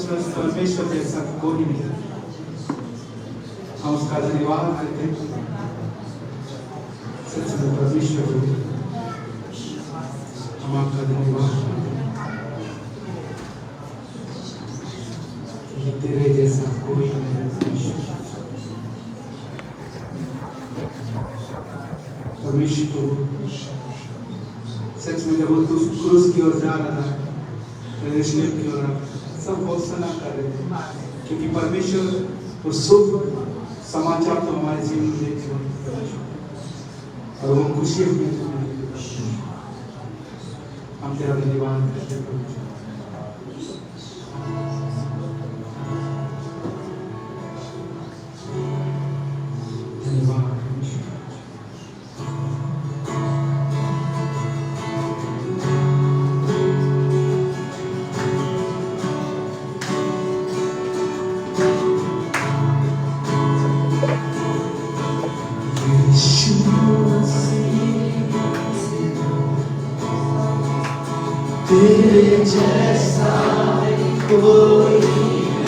बस परमेश्वर जैसा कोई नहीं। हम उसका धन्यवाद करते हैं। सच में परमेश्वर हम आपका धन्यवाद करते हैं। तेरे जैसा कोई नहीं। परमेश्वर सच में जब वो क्रूस की ओर जा रहा था, यरूशलेम की ओर सब बहुत सलाह कर रहे थे, क्योंकि परमेश्वर वो शुभ समाचार तो हमारे जीवन में देते और वो खुशी हम तेरा धन्यवाद करते हैं। तेरे जैसा कोई नहीं,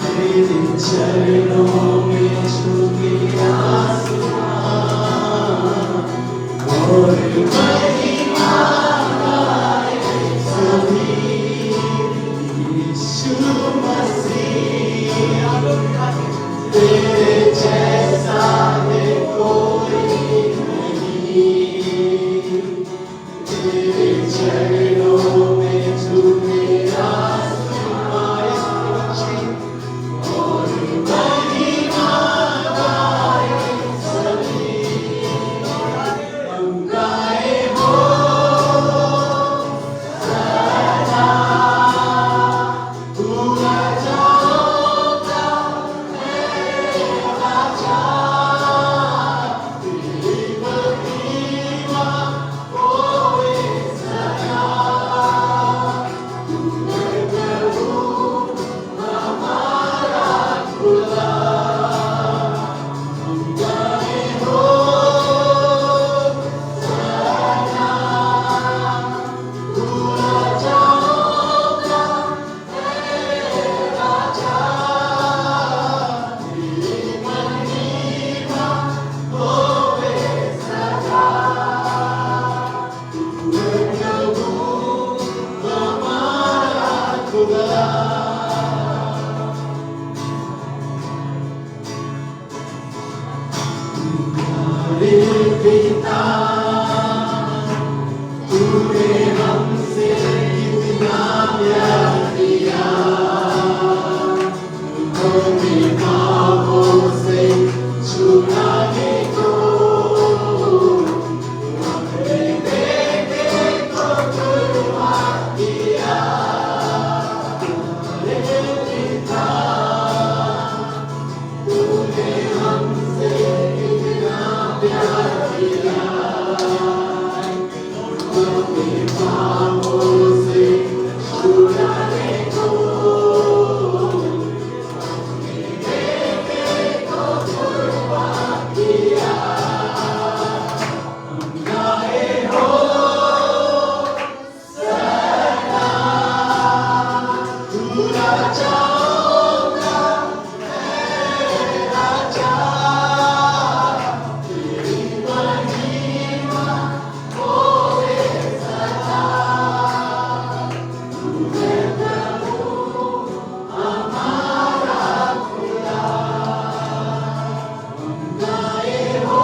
तेरे चरणों में झुके आसमां और महिमा गाए सभी। यीशु मसीह तेरे जैसा है कोई नहीं, तेरे चरणों में झुके आसमां और महिमा गाए सभी। हम गाए हो सदा, तू राजाओं का है राजा, तेरी महिमा होए सदा। तू है प्रभु हमारा खुदा, हम गाए हो सदा, तू राजाओं का है राजा, तेरी महिमा होए सदा। तू है प्रभु हमारा खुदा। हमारे पिता, तूने हमसे कितना प्यार किया, हमें पापों से छुड़ाने को अपने बेटे को कुर्बान किया। हमारे पिता, तूने हमसे कितना प्यार किया, हमें पापों से छुड़ाने को अपने बेटे को कुर्बान किया। हम गाए हो सदा, तू राजाओं का है राजा, तेरी महिमा होए सदा। तू है प्रभु हमारा खुदा, हम गाए हो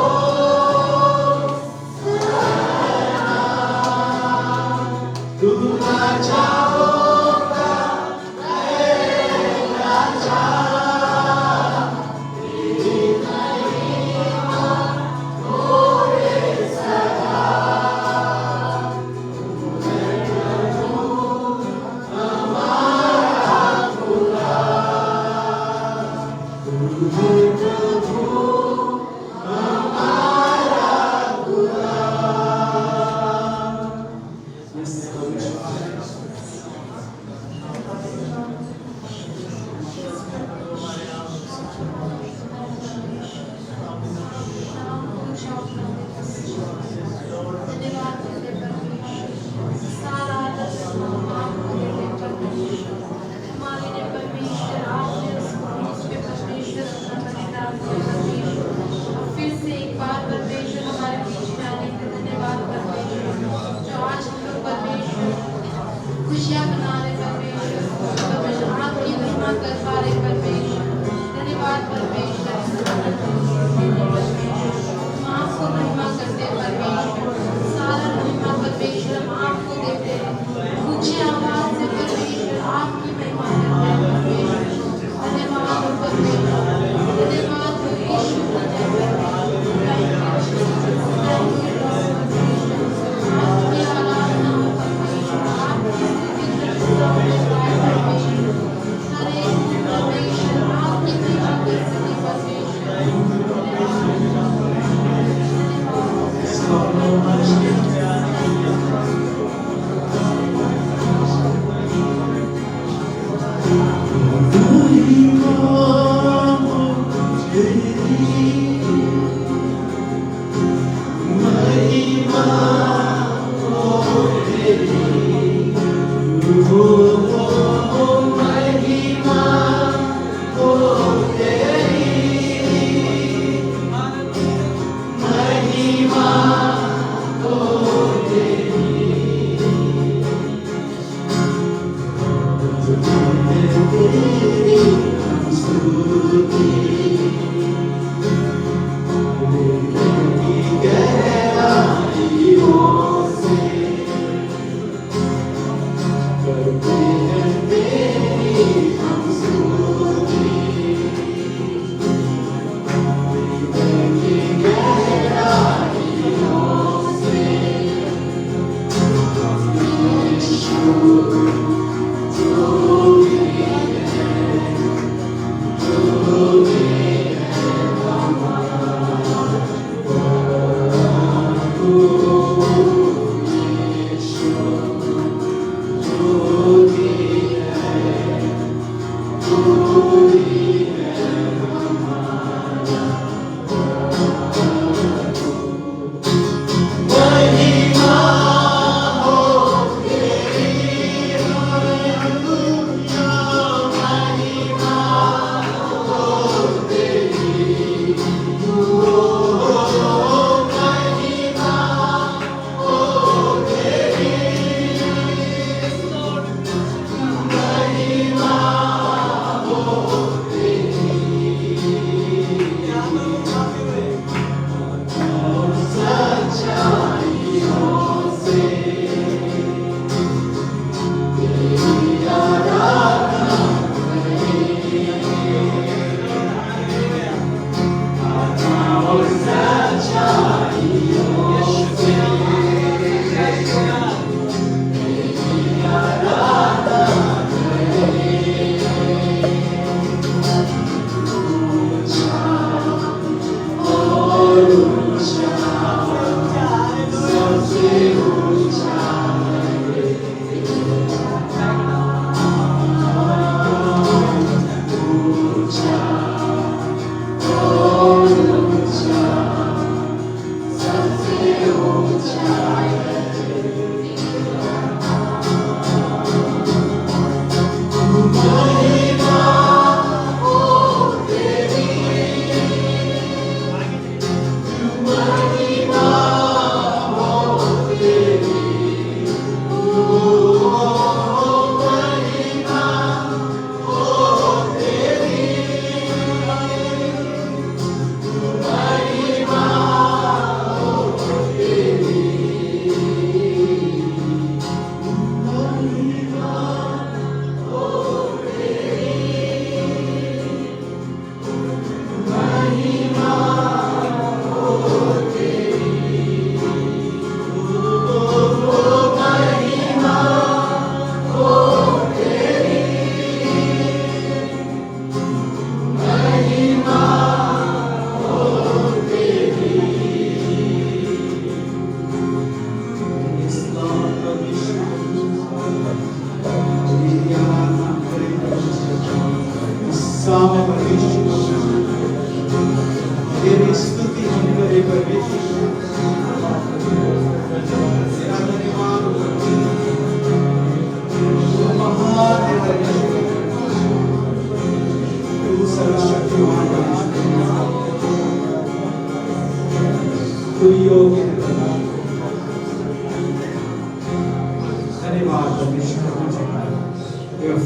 सदा, तू राजाओं का है राजा, तेरी महिमा होए सदा। तू है प्रभु हमारा खुदा, तू है प्रभु हमारा खुदा। Yes, परमेश्वर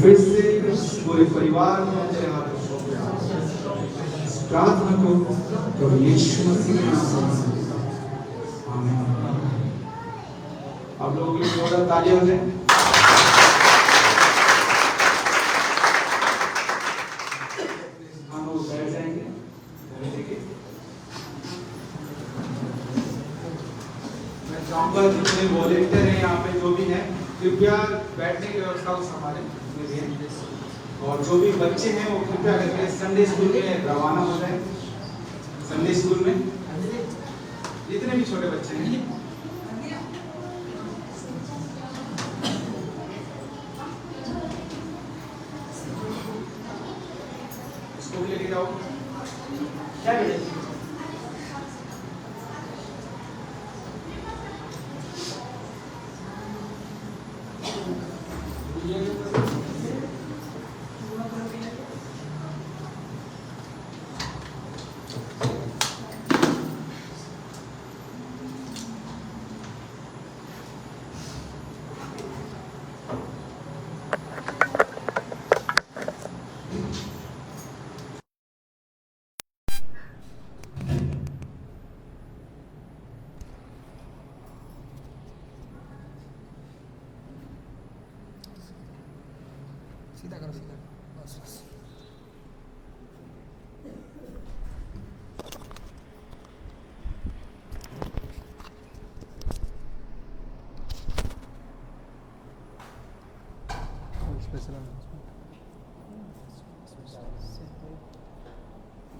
फिर से पूरे परिवार में तेरे हाथ इस प्रार्थना को प्रभु यीशु मसीह के नाम से आमीन। आप लोगों के लिए जोरदार तालियां हो जाए। हम लोग बैठ जाएंगे। मैं चाहूंगा जितने वॉलेंटियर हैं यहाँ पे जो भी हैं कृपया बैठने की व्यवस्था को संभालें और जो भी बच्चे हैं वो कृपया करके संडे स्कूल में रवाना हो जाए। संडे स्कूल में जितने भी छोटे बच्चे हैं स्कूल लेके जाओ। क्या बेटे सीधा करो, सीधा बस बस।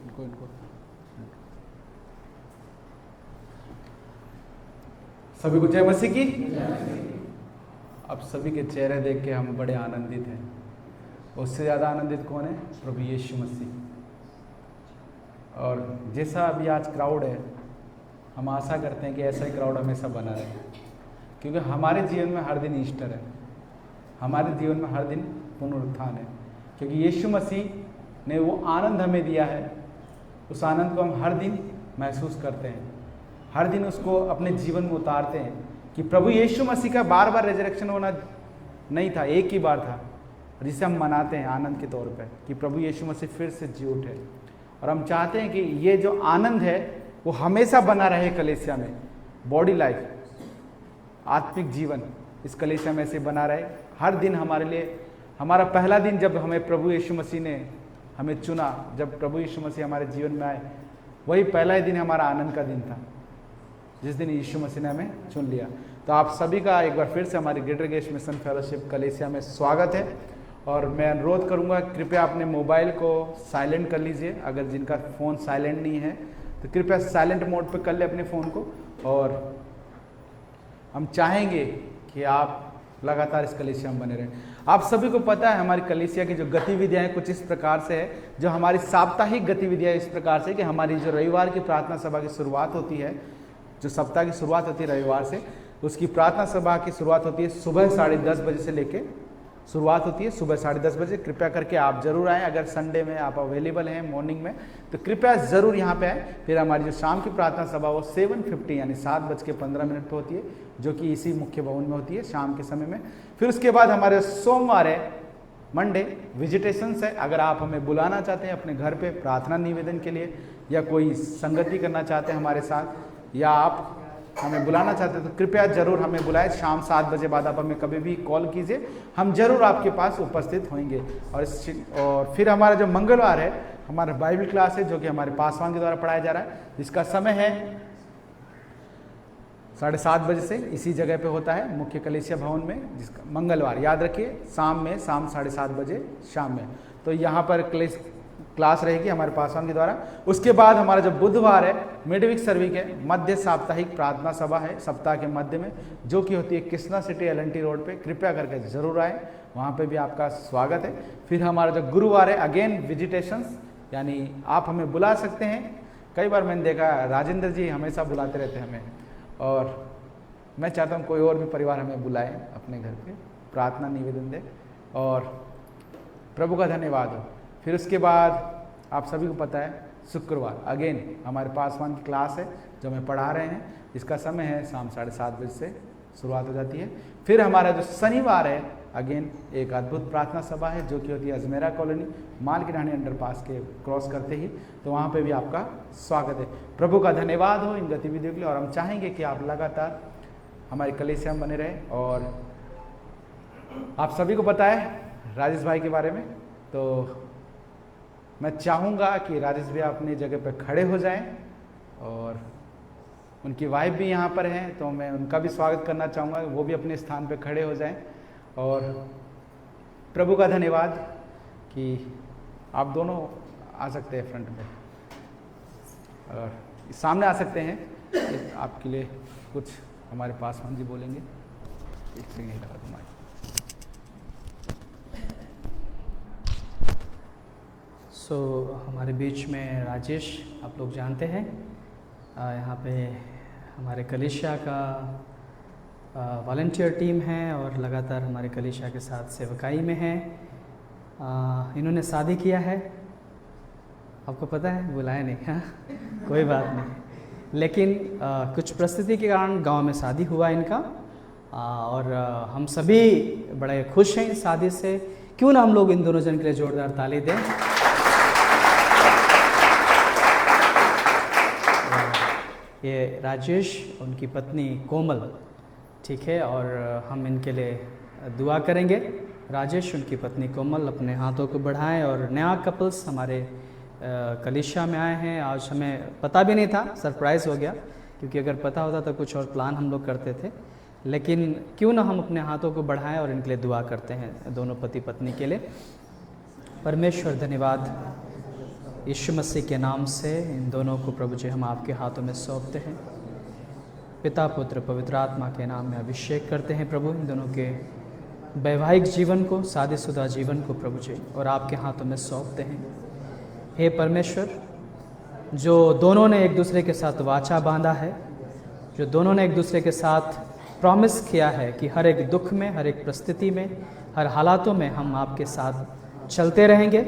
इनको सभी को जय मसीह की। अब सभी के चेहरे देख के हम बड़े आनंदित हैं। उससे ज़्यादा आनंदित कौन है? प्रभु यीशु मसीह। और जैसा अभी आज क्राउड है, हम आशा करते हैं कि ऐसा ही क्राउड हमेशा बना रहे, क्योंकि हमारे जीवन में हर दिन ईस्टर है, हमारे जीवन में हर दिन पुनरुत्थान है। क्योंकि यीशु मसीह ने वो आनंद हमें दिया है, उस आनंद को हम हर दिन महसूस करते हैं, हर दिन उसको अपने जीवन में उतारते हैं। कि प्रभु यीशु मसीह का बार बार रेजरेक्शन होना नहीं था, एक ही बार था, जिसे हम मनाते हैं आनंद के तौर पे कि प्रभु यीशु मसीह फिर से जी उठे। और हम चाहते हैं कि ये जो आनंद है वो हमेशा बना रहे कलीसिया में। बॉडी लाइफ, आत्मिक जीवन इस कलीसिया में से बना रहे हर दिन हमारे लिए। हमारा पहला दिन जब हमें प्रभु यीशु मसीह ने हमें चुना, जब प्रभु यीशु मसीह हमारे जीवन में आए, वही पहला ही दिन हमारा आनंद का दिन था, जिस दिन यीशु मसीह ने हमें चुन लिया। तो आप सभी का एक बार फिर से हमारी ग्रेटर गेस्ट मिशन फेलोशिप कलीसिया में स्वागत है। और मैं अनुरोध करूंगा, कृपया अपने मोबाइल को साइलेंट कर लीजिए। अगर जिनका फ़ोन साइलेंट नहीं है तो कृपया साइलेंट मोड पर कर ले अपने फ़ोन को। और हम चाहेंगे कि आप लगातार इस कलीसिया में बने रहें। आप सभी को पता है हमारी कलीसिया की जो गतिविधियाँ हैं कुछ इस प्रकार से है। जो हमारी साप्ताहिक गतिविधियाँ इस प्रकार से कि हमारी जो रविवार की प्रार्थना सभा की शुरुआत होती है, जो सप्ताह की शुरुआत होती है रविवार से, उसकी प्रार्थना सभा की शुरुआत होती है सुबह 10:30 बजे से लेके शुरुआत होती है सुबह 10:30 बजे। कृपया करके आप जरूर आएँ। अगर संडे में आप अवेलेबल हैं मॉर्निंग में तो कृपया ज़रूर यहाँ पे आएँ। फिर हमारी जो शाम की प्रार्थना सभा वो 7:50 यानी 7:15 पर होती है, जो कि इसी मुख्य भवन में होती है शाम के समय में। फिर उसके बाद हमारे सोमवार है, मंडे विजिटेशंस है। अगर आप हमें बुलाना चाहते हैं अपने घर पे प्रार्थना निवेदन के लिए, या कोई संगति करना चाहते हैं हमारे साथ, या आप हमें बुलाना चाहते हैं तो कृपया जरूर हमें बुलाएं। शाम 7 बजे बाद आप हमें कभी भी कॉल कीजिए, हम जरूर आपके पास उपस्थित होंगे। और फिर हमारा जो मंगलवार है, हमारा बाइबल क्लास है जो कि हमारे पासवान के द्वारा पढ़ाया जा रहा है, जिसका समय है 7:30 बजे से इसी जगह पे होता है मुख्य कलीसिया भवन में। जिसका मंगलवार याद रखिए शाम 7:30 बजे शाम में। तो यहाँ पर क्लास रहेगी हमारे पासवान के द्वारा। उसके बाद हमारा जो बुधवार है मिडवीक सर्विस है, मध्य साप्ताहिक प्रार्थना सभा है सप्ताह के मध्य में, जो कि होती है कृष्णा सिटी LNT रोड पे। कृपया करके जरूर आए, वहाँ पे भी आपका स्वागत है। फिर हमारा जो गुरुवार है अगेन विजिटेशंस, यानी आप हमें बुला सकते हैं। कई बार मैंने देखा राजेंद्र जी हमेशा बुलाते रहते हैं हमें, और मैं चाहता हूँ कोई और भी परिवार हमें बुलाए अपने घर पे, प्रार्थना निवेदन दे, और प्रभु का धन्यवाद हो। फिर उसके बाद आप सभी को पता है शुक्रवार अगेन हमारे पासवान की क्लास है जो हमें पढ़ा रहे हैं, जिसका समय है शाम 7:30 बजे से शुरुआत हो जाती है। फिर हमारा जो शनिवार है अगेन एक अद्भुत प्रार्थना सभा है जो कि होती है अजमेरा कॉलोनी माल की ढाणी अंडरपास के क्रॉस करते ही। तो वहाँ पे भी आपका स्वागत है। प्रभु का धन्यवाद हो इन गतिविधियों के लिए, और हम चाहेंगे कि आप लगातार हमारी कलीसिया में बने रहें। और आप सभी को पता है राजेश भाई के बारे में, तो मैं चाहूँगा कि राजेश भाई अपनी जगह पर खड़े हो जाएं, और उनकी वाइफ भी यहाँ पर हैं तो मैं उनका भी स्वागत करना चाहूँगा, वो भी अपने स्थान पर खड़े हो जाएं। और प्रभु का धन्यवाद कि आप दोनों आ सकते हैं फ्रंट में, और सामने आ सकते हैं। आपके लिए कुछ हमारे पासवान जी बोलेंगे। एक सेकंड लगा तुम्हारे। हमारे बीच में राजेश आप लोग जानते हैं, यहाँ पे हमारे कलीसिया का वॉलंटियर टीम है और लगातार हमारे कलीसिया के साथ सेवकाई में हैं। इन्होंने शादी किया है, आपको पता है, बुलाया नहीं, हाँ कोई बात नहीं, लेकिन कुछ परिस्थिति के कारण गांव में शादी हुआ इनका, और हम सभी बड़े खुश हैं इस शादी से। क्यों ना हम लोग इन दोनों जन के लिए जोरदार ताली दें। ये राजेश, उनकी पत्नी कोमल, ठीक है, और हम इनके लिए दुआ करेंगे। राजेश, उनकी पत्नी कोमल अपने हाथों को बढ़ाएं। और नया कपल्स हमारे कलीसिया में आए हैं। आज हमें पता भी नहीं था, सरप्राइज़ हो गया, क्योंकि अगर पता होता तो कुछ और प्लान हम लोग करते थे, लेकिन क्यों ना हम अपने हाथों को बढ़ाएं और इनके लिए दुआ करते हैं, दोनों पति पत्नी के लिए। परमेश्वर धन्यवाद, यीशु मसीह के नाम से इन दोनों को प्रभु जी हम आपके हाथों में सौंपते हैं। पिता पुत्र पवित्र आत्मा के नाम में अभिषेक करते हैं प्रभु, इन दोनों के वैवाहिक जीवन को, शादीशुदा जीवन को प्रभु जी और आपके हाथों में सौंपते हैं। हे परमेश्वर, जो दोनों ने एक दूसरे के साथ वाचा बांधा है, जो दोनों ने एक दूसरे के साथ प्रॉमिस किया है कि हर एक दुख में, हर एक परिस्थिति में, हर हालातों में हम आपके साथ चलते रहेंगे।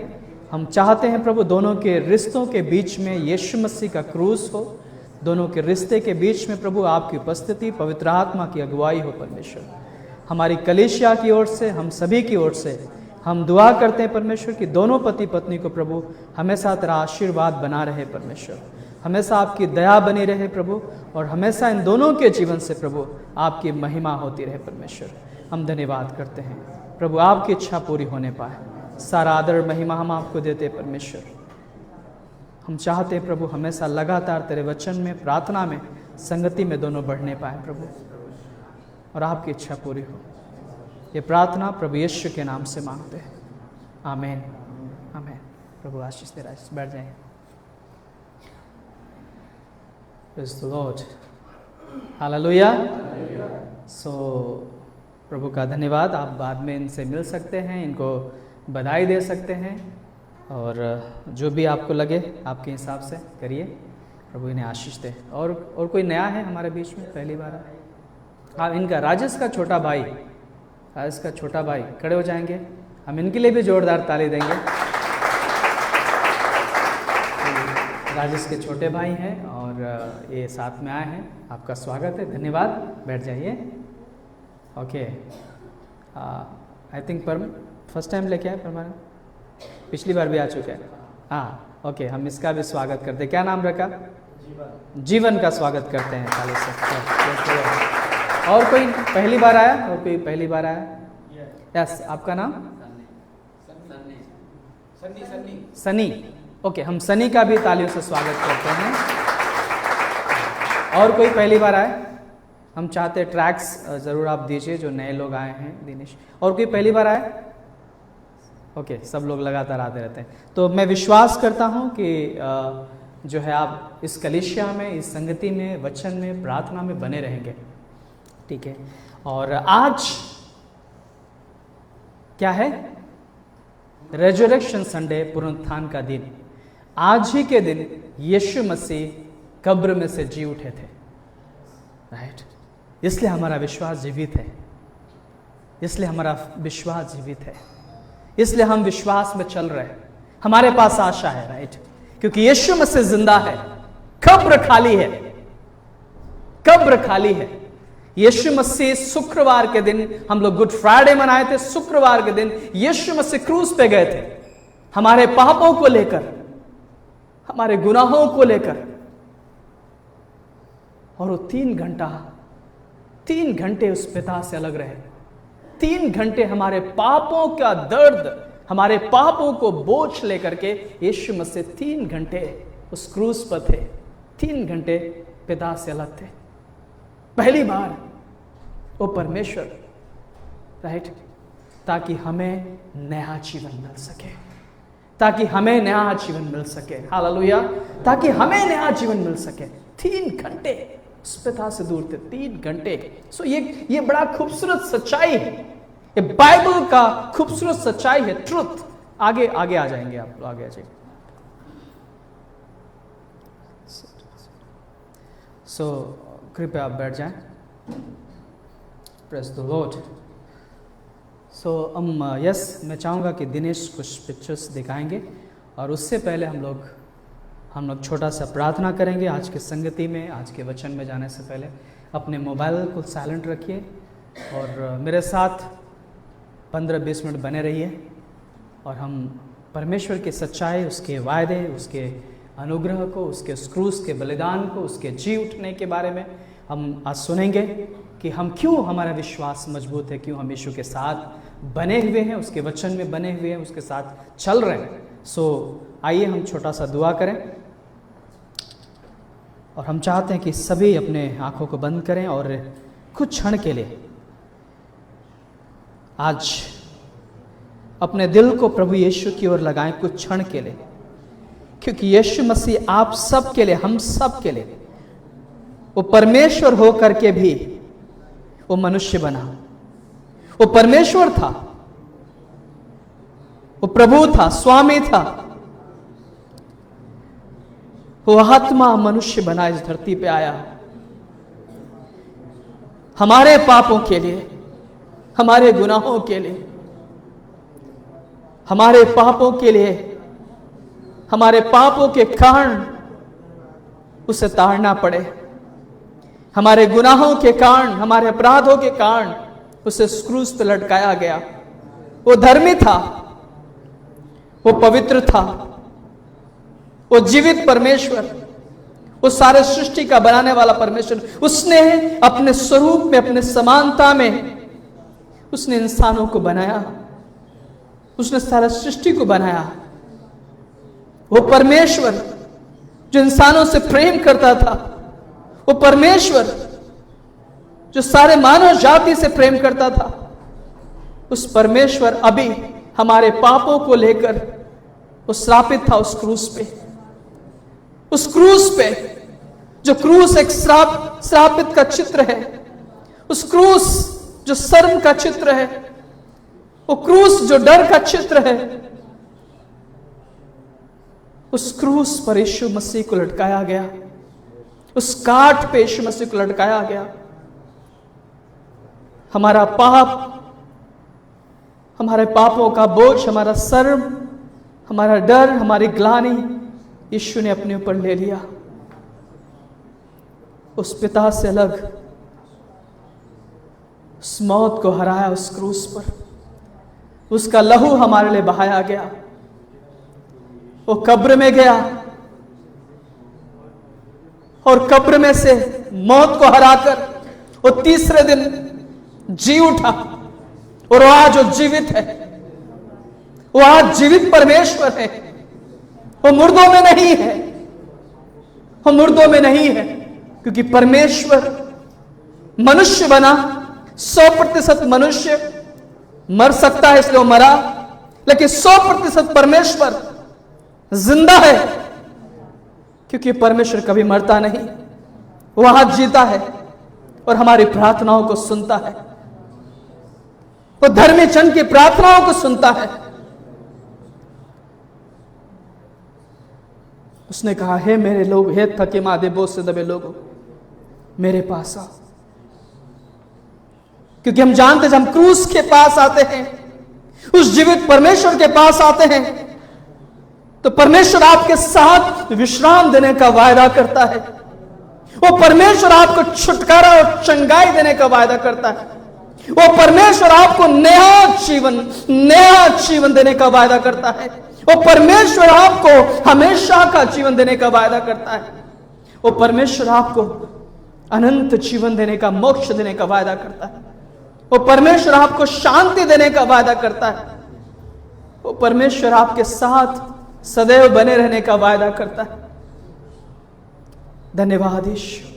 हम चाहते हैं प्रभु दोनों के रिश्तों के बीच में यीशु मसीह का क्रूस हो, दोनों के रिश्ते के बीच में प्रभु आपकी उपस्थिति, पवित्र आत्मा की अगुवाई हो। परमेश्वर, हमारी कलीसिया की ओर से, हम सभी की ओर से हम दुआ करते हैं परमेश्वर कि दोनों पति पत्नी को प्रभु हमेशा तेरा आशीर्वाद बना रहे परमेश्वर, हमेशा आपकी दया बनी रहे प्रभु, और हमेशा इन दोनों के जीवन से प्रभु आपकी महिमा होती रहे परमेश्वर। हम धन्यवाद करते हैं प्रभु, आपकी इच्छा पूरी होने पाए। सारा आदर महिमा हम आपको देते परमेश्वर। हम चाहते हैं प्रभु हमेशा लगातार तेरे वचन में, प्रार्थना में, संगति में दोनों बढ़ने पाए प्रभु, और आपकी इच्छा पूरी हो। ये प्रार्थना प्रभु यीशु के नाम से मांगते हैं, आमीन आमीन। प्रभु आशीष दे। बैठ जाएं। Praise the Lord, hallelujah. So प्रभु का धन्यवाद। आप बाद में इनसे मिल सकते हैं, इनको बधाई दे सकते हैं, और जो भी आपको लगे आपके हिसाब से करिए। प्रभु इन्हें आशीष दे। और कोई नया है हमारे बीच में, पहली बार है? हाँ, इनका राजेश का छोटा भाई, राजेश का छोटा भाई खड़े हो जाएंगे, हम इनके लिए भी जोरदार ताली देंगे। राजेश के छोटे भाई हैं और ये साथ में आए हैं। आपका स्वागत है, धन्यवाद। बैठ जाइए। Okay, I think first time लेके आए परमार, पिछली बार भी आ चुका है। हाँ, ओके, हम इसका भी स्वागत करते हैं। क्या नाम रखा? जीवन का स्वागत करते हैं ताली से। और कोई पहली बार आया? और कोई पहली बार आया? यस, आपका नाम? सनी। ओके, हम सनी का भी तालियों से स्वागत करते हैं। और कोई पहली बार आए? हम चाहते हैं ट्रैक्स ज़रूर आप दीजिए, जो नए लोग आए हैं। दिनेश, और कोई पहली बार आए? ओके, सब लोग लगातार आते रहते हैं। तो मैं विश्वास करता हूं कि जो है आप इस कलीसिया में, इस संगति में, वचन में, प्रार्थना में बने रहेंगे, ठीक है। और आज क्या है? रेजरेक्शन संडे, पुनरुत्थान का दिन। आज ही के दिन यीशु मसीह कब्र में से जी उठे थे, राइट। इसलिए हमारा विश्वास जीवित है, इसलिए हमारा विश्वास जीवित है, इसलिए हम विश्वास में चल रहे हैं। हमारे पास आशा है, राइट, क्योंकि यीशु मसीह जिंदा है। कब्र खाली है, कब्र खाली है। यीशु मसीह शुक्रवार के दिन, हम लोग गुड फ्राइडे मनाए थे, शुक्रवार के दिन यीशु मसीह क्रूस पे गए थे, हमारे पापों को लेकर, हमारे गुनाहों को लेकर। और वो 3 घंटे उस पिता से अलग रहे। 3 घंटे हमारे पापों का दर्द, हमारे पापों को बोझ लेकर के यीशु मसीह 3 घंटे उस क्रूस पर थे। 3 घंटे पिता से अलग थे। पहली बार वो परमेश्वर, राइट, ताकि हमें नया जीवन मिल सके, ताकि हमें नया जीवन मिल सके। हालेलुया, ताकि हमें नया जीवन मिल सके। 3 घंटे उस पिता से दूर थे, 3 घंटे। सो ये बड़ा खूबसूरत सच्चाई है, ये बाइबल का खूबसूरत सच्चाई है, ट्रुथ। आगे आगे आ जाएंगे आप लोग, आगे आ जाएंगे। सो कृपया आप बैठ जाएं। Praise the Lord. So yes, मैं चाहूँगा कि दिनेश कुछ पिक्चर्स दिखाएंगे और उससे पहले हम लोग छोटा सा प्रार्थना करेंगे। आज के संगति में, आज के वचन में जाने से पहले अपने मोबाइल को साइलेंट रखिए और मेरे साथ 15-20 मिनट बने रहिए और हम परमेश्वर की सच्चाई, उसके वायदे, उसके अनुग्रह को, उसके क्रूस के बलिदान को, उसके जी उठने के बारे में हम आज सुनेंगे कि हम क्यों, हमारा विश्वास मजबूत है, क्यों हम यीशु के साथ बने हुए हैं, उसके वचन में बने हुए हैं, उसके साथ चल रहे हैं। सो आइए हम छोटा सा दुआ करें और हम चाहते हैं कि सभी अपने आंखों को बंद करें और कुछ क्षण के लिए आज अपने दिल को प्रभु यीशु की ओर लगाएं, कुछ क्षण के लिए, क्योंकि यीशु मसीह आप सब के लिए, हम सब के लिए, वो परमेश्वर हो करके भी वो मनुष्य बना। वो परमेश्वर था, वो प्रभु था, स्वामी था, वो आत्मा मनुष्य बना, इस धरती पे आया हमारे पापों के लिए, हमारे गुनाहों के लिए, हमारे पापों के लिए, हमारे पापों के कारण उसे ताड़ना पड़े, हमारे गुनाहों के कारण, हमारे अपराधों के कारण उसे क्रूस पर लटकाया गया। वो धर्मी था, वो पवित्र था, वो जीवित परमेश्वर, वो सारे सृष्टि का बनाने वाला परमेश्वर, उसने अपने स्वरूप में, अपने समानता में उसने इंसानों को बनाया, उसने सारा सृष्टि को बनाया। वो परमेश्वर जो इंसानों से प्रेम करता था, वो परमेश्वर जो सारे मानव जाति से प्रेम करता था, उस परमेश्वर अभी हमारे पापों को लेकर वो श्रापित था उस क्रूस पे। उस क्रूस पे, जो क्रूस एक श्रापित का चित्र है, उस क्रूस जो शर्म का चित्र है, वो क्रूस जो डर का चित्र है, उस क्रूस पर यीशु मसीह को लटकाया गया, उस काठ पे यीशु मसीह को लटकाया गया। हमारा पाप, हमारे पापों का बोझ, हमारा शर्म, हमारा डर, हमारी ग्लानि यीशु ने अपने ऊपर ले लिया। उस पिता से अलग उस मौत को हराया उस क्रूस पर, उसका लहू हमारे लिए बहाया गया। वो कब्र में गया और कब्र में से मौत को हराकर वो तीसरे दिन जी उठा और वो आज जो जीवित है, वो आज जीवित परमेश्वर है। वो मुर्दों में नहीं है, वो मुर्दों में नहीं है, क्योंकि परमेश्वर मनुष्य बना। 100% मनुष्य मर सकता है इसलिए वो मरा, लेकिन 100% परमेश्वर जिंदा है, क्योंकि परमेश्वर कभी मरता नहीं। वो आज जीता है और हमारी प्रार्थनाओं को सुनता है, वो धर्मी जन की प्रार्थनाओं को सुनता है। उसने कहा, हे मेरे लोग, हे थके मादे बोझ से दबे लोगों, मेरे पास आओ। क्योंकि हम जानते हैं, जब हम क्रूस के पास आते हैं, उस जीवित परमेश्वर के पास आते हैं, तो परमेश्वर आपके साथ विश्राम देने का वायदा करता है। वो परमेश्वर आपको छुटकारा और चंगाई देने का वायदा करता है। वो परमेश्वर आपको नया जीवन देने का वायदा करता है। वो परमेश्वर आपको हमेशा का जीवन देने का वायदा करता है। वो परमेश्वर आपको अनंत जीवन देने का, मोक्ष देने का वायदा करता है। वो परमेश्वर आपको शांति देने का वायदा करता है। वो परमेश्वर आपके साथ सदैव बने रहने का वायदा करता है। धन्यवाद यीशु।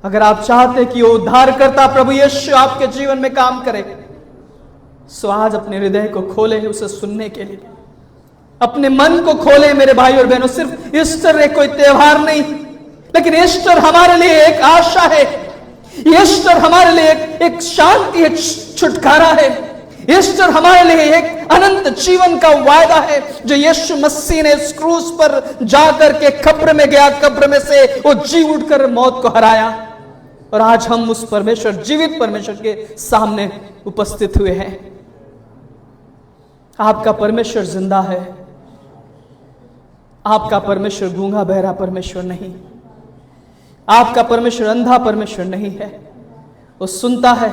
अगर आप चाहते कि वो उद्धारकर्ता प्रभु यीशु आपके जीवन में काम करे, सो आज अपने हृदय को खोले उसे सुनने के लिए, अपने मन को खोले मेरे भाई और बहनों। सिर्फ ईस्टर एक कोई त्योहार नहीं, लेकिन ईस्टर हमारे लिए एक आशा है। ईस्टर हमारे लिए एक शांति है, छुटकारा है। ईस्टर हमारे लिए एक अनंत जीवन का वायदा है, जो यीशु मसीह ने इस क्रूस पर जाकर के कब्र में गया, कब्र में से वो जी उठकर मौत को हराया। और आज हम उस परमेश्वर, जीवित परमेश्वर के सामने उपस्थित हुए हैं। आपका परमेश्वर जिंदा है। आपका परमेश्वर गूंगा बहरा परमेश्वर नहीं। आपका परमेश्वर अंधा परमेश्वर नहीं है। वो सुनता है,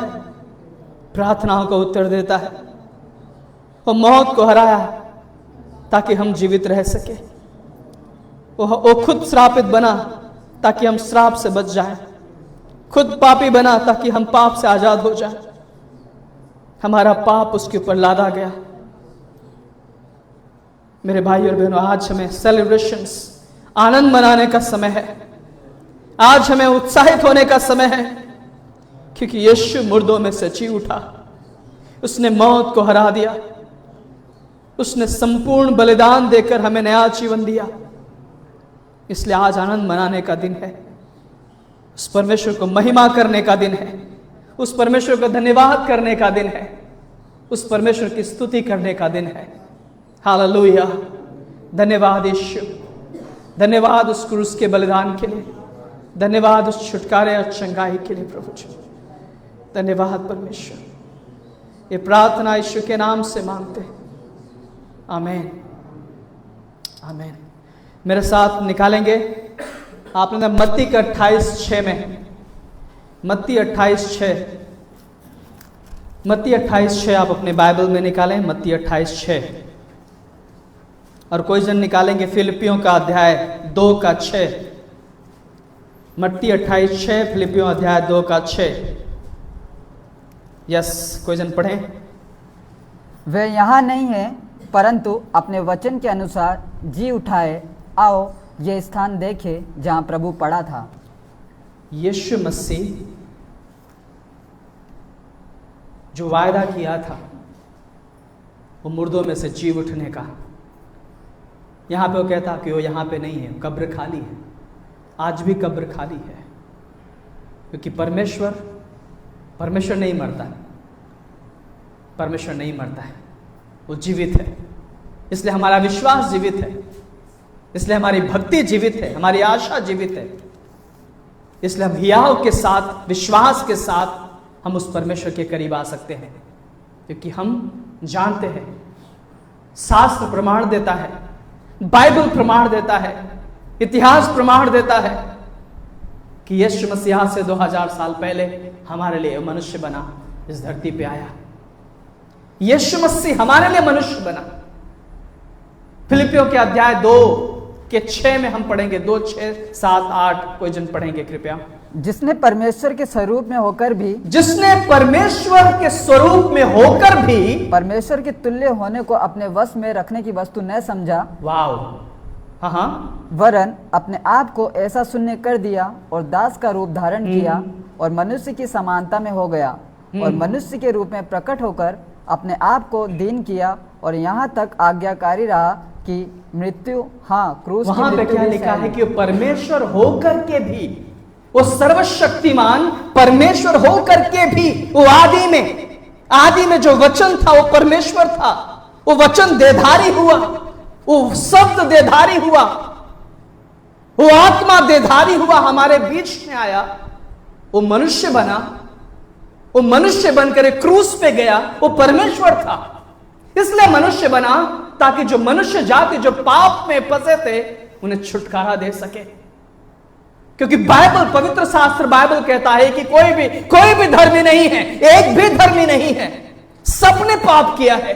प्रार्थनाओं को उत्तर देता है। वो मौत को हराया ताकि हम जीवित रह सके। वो खुद श्रापित बना ताकि हम श्राप से बच जाएं। खुद पापी बना ताकि हम पाप से आजाद हो जाएं। हमारा पाप उसके ऊपर लादा गया। मेरे भाई और बहनों, आज हमें सेलिब्रेशंस, आनंद मनाने का समय है। आज हमें उत्साहित होने का समय है, क्योंकि यीशु मुर्दों में से जी उठा। उसने मौत को हरा दिया। उसने संपूर्ण बलिदान देकर हमें नया जीवन दिया। इसलिए आज आनंद मनाने का दिन है। उस परमेश्वर को महिमा करने का दिन है। उस परमेश्वर को धन्यवाद करने का दिन है। उस परमेश्वर की स्तुति करने का दिन है। हालेलुया। धन्यवाद यीशु। धन्यवाद उस क्रूस के बलिदान के लिए। धन्यवाद उस छुटकारे और चंगाई के लिए प्रभु जी। धन्यवाद परमेश्वर। ये प्रार्थना यीशु के नाम से मांगते हैं। आमीन, आमीन। मेरे साथ निकालेंगे आपने मत्ती का 28:6 में, मत्ती 28:6, मत्ती 28:6 आप अपने बाइबल में निकालें। मत्ती 28:6। और कोई जन निकालेंगे फिलिपियों का अध्याय 2:6। मत्ती 28:6, फिलिपियों अध्याय 2:6। यस, कोई जन पढ़ें। वे यहाँ नहीं है, परंतु अपने वचन के अनुसार जी उठाए। आओ ये स्थान देखे जहाँ प्रभु पड़ा था। यीशु मसीह जो वायदा किया था वो मुर्दों में से जी उठने का, यहाँ पे वो कहता कि वो यहाँ पे नहीं है, कब्र खाली है। आज भी कब्र खाली है, क्योंकि परमेश्वर नहीं मरता है। परमेश्वर नहीं मरता है, वो जीवित है। इसलिए हमारा विश्वास जीवित है। इसलिए हमारी भक्ति जीवित है। हमारी आशा जीवित है। इसलिए हम हियाव के साथ, विश्वास के साथ हम उस परमेश्वर के करीब आ सकते हैं, क्योंकि हम जानते हैं, शास्त्र प्रमाण देता है, बाइबल प्रमाण देता है, इतिहास प्रमाण देता है कि यीशु मसीह से 2000 साल पहले हमारे लिए मनुष्य बना, इस धरती पे आया। यीशु मसीह हमारे लिए मनुष्य बना। फिलिपियों के अध्याय 2:6 में हम पढ़ेंगे। 2, 6, 7, 8 कोई जन पढ़ेंगे कृपया। जिसने परमेश्वर के स्वरूप में होकर भी, जिसने परमेश्वर के स्वरूप में होकर भी परमेश्वर के तुल्य होने को अपने वश में रखने की वस्तु न समझा। वाव, हाँ, वरन अपने आप को ऐसा शून्य कर दिया और दास का रूप धारण किया और मनुष्य की समानता में हो गया और मनुष्य के रूप में प्रकट होकर अपने आप को दीन किया और यहाँ तक आज्ञाकारी रहा कि मृत्यु, हाँ, क्रूस की वहां पे मृत्यु क्या भी लिखा है सही। कि परमेश्वर होकर के भी, वो सर्वशक्तिमान परमेश्वर होकर के भी, वो आदि में जो वचन था वो परमेश्वर था। वो वचन देधारी हुआ, वो शब्द देधारी हुआ, वो आत्मा देधारी हुआ, हमारे बीच में आया। वो मनुष्य बना, वो मनुष्य बनकर क्रूस पे गया। वो परमेश्वर था, इसलिए मनुष्य बना ताकि जो मनुष्य जाति जो पाप में फंसे थे उन्हें छुटकारा दे सके। क्योंकि बाइबल, पवित्र शास्त्र बाइबल कहता है कि कोई भी धर्मी नहीं है, एक भी धर्मी नहीं है। सबने पाप किया है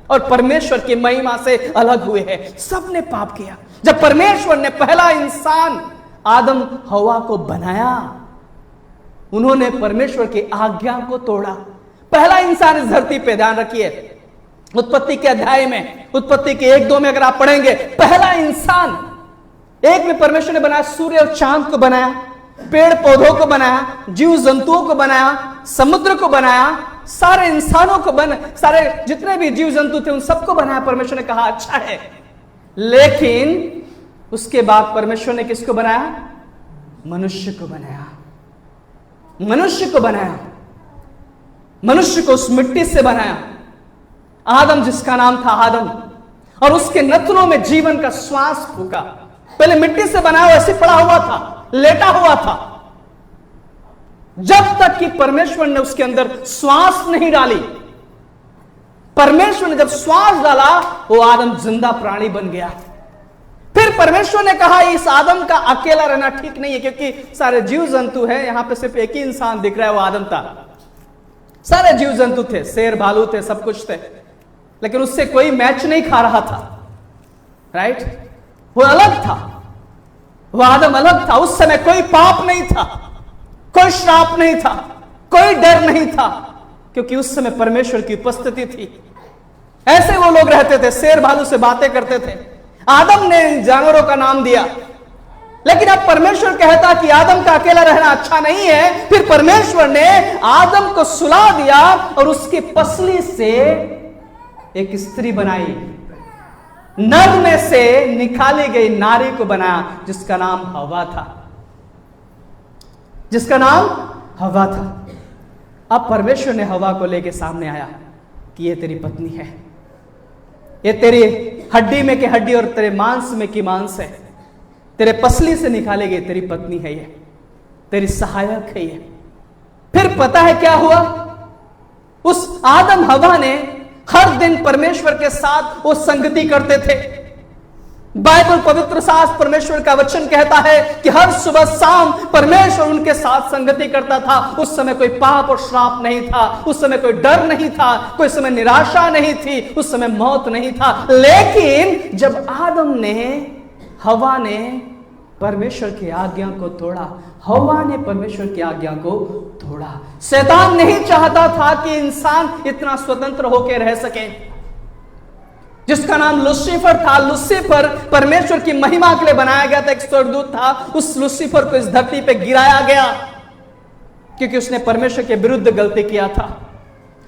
और परमेश्वर की महिमा से अलग हुए हैं। सबने पाप किया। जब परमेश्वर ने पहला इंसान आदम हवा को बनाया, उन्होंने परमेश्वर की आज्ञा को तोड़ा। पहला इंसान इस धरती पे, ध्यान रखिए, उत्पत्ति के अध्याय में, उत्पत्ति के 1-2 में अगर आप पढ़ेंगे, पहला इंसान, एक में परमेश्वर ने बनाया, सूर्य और चांद को बनाया, पेड़ पौधों को बनाया, जीव जंतुओं को बनाया, समुद्र को बनाया, सारे इंसानों को सारे जितने भी जीव जंतु थे उन सबको बनाया। परमेश्वर ने कहा अच्छा है। लेकिन उसके बाद परमेश्वर ने किसको बनाया? मनुष्य को बनाया। मनुष्य को बनाया, मनुष्य को उस मिट्टी से बनाया। आदम, जिसका नाम था आदम, और उसके नथनों में जीवन का श्वास फूका। पहले मिट्टी से बनाया, ऐसे पड़ा हुआ था, लेटा हुआ था। जब तक कि परमेश्वर ने उसके अंदर श्वास नहीं डाली। परमेश्वर ने जब श्वास डाला, वो आदम जिंदा प्राणी बन गया। फिर परमेश्वर ने कहा इस आदम का अकेला रहना ठीक नहीं है, क्योंकि सारे जीव जंतु हैं, यहां पे सिर्फ एक ही इंसान दिख रहा है, वो आदम था। सारे जीव जंतु थे, शेर भालू थे, सब कुछ थे, लेकिन उससे कोई मैच नहीं खा रहा था। राइट? वो अलग था, वो आदम अलग था। उस समय कोई पाप नहीं था, कोई श्राप नहीं था, कोई डर नहीं था, क्योंकि उस समय परमेश्वर की उपस्थिति थी। ऐसे वो लोग रहते थे, शेर भालू से बातें करते थे। आदम ने इन जानवरों का नाम दिया, लेकिन अब परमेश्वर कहता कि आदम का अकेला रहना अच्छा नहीं है। फिर परमेश्वर ने आदम को सुला दिया और उसकी पसली से एक स्त्री बनाई, नर में से निकाली गई नारी को बनाया, जिसका नाम हवा था, जिसका नाम हवा था। अब परमेश्वर ने हवा को लेके सामने आया कि ये तेरी पत्नी है, ये तेरी हड्डी में की हड्डी और तेरे मांस में की मांस है, तेरे पसली से निकाली गई तेरी पत्नी है, ये तेरी सहायक है ये। फिर पता है क्या हुआ? उस आदम हवा ने हर दिन परमेश्वर के साथ वो संगति करते थे। बाइबल पवित्र शास्त्र परमेश्वर का वचन कहता है कि हर सुबह शाम परमेश्वर उनके साथ संगति करता था। उस समय कोई पाप और श्राप नहीं था, उस समय कोई डर नहीं था, कोई समय निराशा नहीं थी, उस समय मौत नहीं था। लेकिन जब आदम ने, हवा ने परमेश्वर की आज्ञा को तोड़ा, हवा ने परमेश्वर की आज्ञा को तोड़ा। शैतान नहीं चाहता था कि इंसान इतना स्वतंत्र होकर रह सके, जिसका नाम लूसीफर था। लूसीफर परमेश्वर की महिमा के लिए बनाया गया था, एक स्वर्गदूत था। उस लूसीफर को इस धरती पे गिराया गया क्योंकि उसने परमेश्वर के विरुद्ध गलती किया था।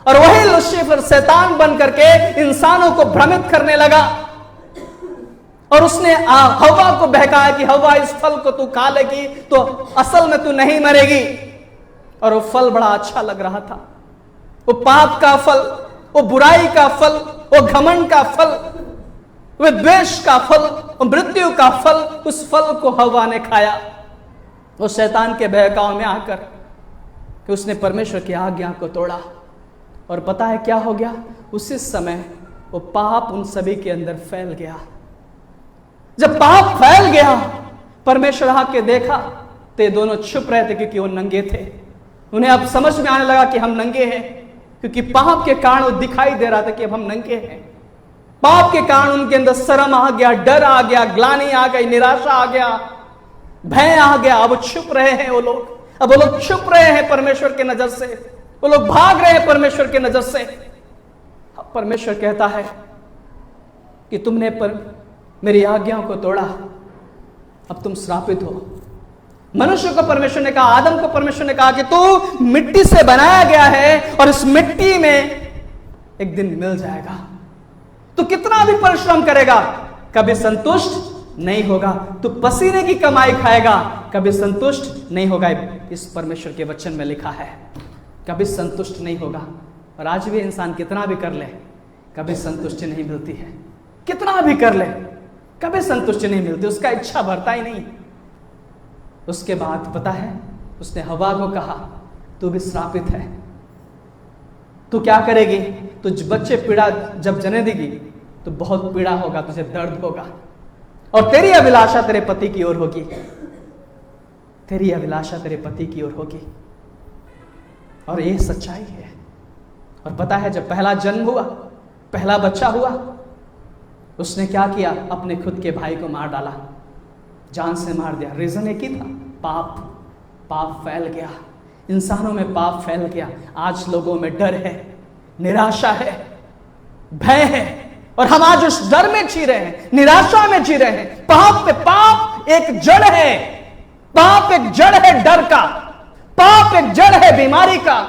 और वही लूसीफर शैतान बन करके इंसानों को भ्रमित करने लगा और उसने हवा को बहकाया कि हवा, इस फल को तू खा लेगी तो असल में तू नहीं मरेगी। और वो फल बड़ा अच्छा लग रहा था, वो पाप का फल, वो बुराई का फल, वो घमंड का फल, वो द्वेष का फल, वो मृत्यु का फल। उस फल को हवा ने खाया, वो शैतान के बहकाव में आकर कि उसने परमेश्वर की आज्ञा को तोड़ा। और पता है क्या हो गया? उसी समय वो पाप उन सभी के अंदर फैल गया। जब पाप फैल गया, परमेश्वर आके देखा तो ये दोनों छुप रहे थे क्योंकि वो नंगे थे। उन्हें अब समझ में आने लगा कि हम नंगे हैं, क्योंकि पाप के कारण वो दिखाई दे रहा था कि अब हम नंगे हैं। पाप के कारण उनके अंदर शर्म आ गया, डर आ गया, ग्लानि आ गई, निराशा आ गया, भय आ गया। अब वो छुप रहे हैं वो लोग, अब वो लोग छुप रहे हैं परमेश्वर के नजर से, वो लोग भाग रहे हैं परमेश्वर के नजर से। अब परमेश्वर कहता है कि तुमने मेरी आज्ञा को तोड़ा, अब तुम श्रापित हो। मनुष्य को परमेश्वर ने कहा, आदम को परमेश्वर ने कहा कि तू मिट्टी से बनाया गया है और इस मिट्टी में एक दिन मिल जाएगा। तू कितना भी परिश्रम करेगा, कभी संतुष्ट नहीं होगा। तू पसीने की कमाई खाएगा, कभी संतुष्ट नहीं होगा। इस परमेश्वर के वचन में लिखा है, कभी संतुष्ट नहीं होगा। और आज भी इंसान कितना भी कर ले, कभी संतुष्टि नहीं मिलती है। कितना भी कर ले, कभी संतुष्टि नहीं मिलती, उसका इच्छा भरता ही नहीं। उसके बाद पता है, उसने हवा को कहा, तू भी श्रापित है, तू क्या करेगी? तुझ बच्चे पीड़ा जब जने देगी तो बहुत पीड़ा होगा, तुझे दर्द होगा, और तेरी अभिलाषा तेरे पति की ओर होगी, तेरी अभिलाषा तेरे पति की ओर होगी। और ये सच्चाई है। और पता है, जब पहला जन्म हुआ, पहला बच्चा हुआ, उसने क्या किया? अपने खुद के भाई को मार डाला, जान से मार दिया। रीजन एक ही था, पाप। पाप फैल गया, इंसानों में पाप फैल गया। आज लोगों में डर है, निराशा है, भय है, और हम आज उस डर में जी रहे हैं, निराशा में जी रहे हैं। पाप पे पाप एक जड़ है, पाप एक जड़ है डर का, पाप एक जड़ है बीमारी का,